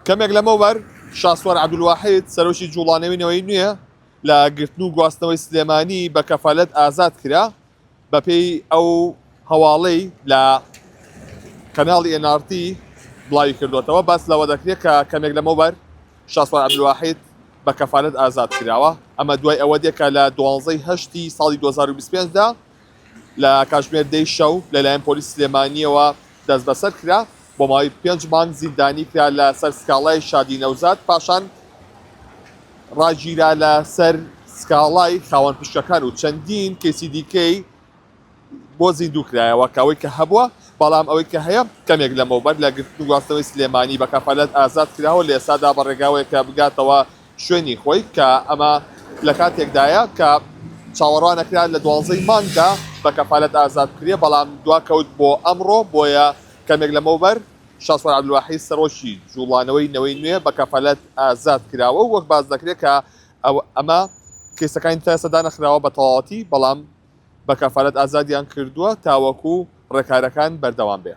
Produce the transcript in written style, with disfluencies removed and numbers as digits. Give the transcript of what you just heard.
کەمێک لەمەوبەر شاسوار عەبدولواحید سەرۆکی جوڵانەوەی نوێیە لە گرتن و گواستنەوەی سلێمانی بە کەفالەت ئازاد کرا بە پێی ئەو هەواڵەی لە کەناڵی NRT بڵاوی کردوێتەوە. باس لەوە دەکرێت کە کەمێک لەمەوبەر شاسوار عەبدولواحید بە کەفالەت ئازاد کراوە. ئەمە دوای ئەوە دێکە لە 12 ساڵی 2025دا لە کاتژمێر 10 شەو لەلایەن پۆلیس سلێمانیەوە دەست بەسەر کرا بۆ ماوەی 5 مانگ زیندانی کرا لە سەر سکاڵای شادی نەوزاد، پاشان ڕاگیرا لە سەر سکاڵای خاوەن پشکەکان و چەندین کێسی دیکەی بۆ زیندوو کرایەوە کەوەی کە هەبووە، بەڵام ئەوەی کە هەیە کەمێک لەمەوبەر لە گرتن و گواستنەوەی سلێمانی بە کەفالەت ئازاد کراوە لە ئێستادا بە ڕێگاوەیە کە بگاتەوە شوێنی خۆی، کە ئەمە لە کاتێکدایە کە چاوەڕوانەکرا لە 12 مانگدا بە کەفالەت ئازاد کرێ، بەڵام دواکەوت بۆ ئەمڕۆ. بۆیە کەمێک لەمەوبەر شاسوار عەبدولواحید سەرۆکی جوڵانەوەی نەوەی نوێ بە کەفالەت ئازاد کراوە و وەک باز دەکرێت کە ئەمە کێسەکانی تا ئێستا دانەخراوە بە تەواوەتی، بەڵام بە کەفالەت ئازادیان کردووە تاوەکو ڕێکارەکان بەردەوام بێ.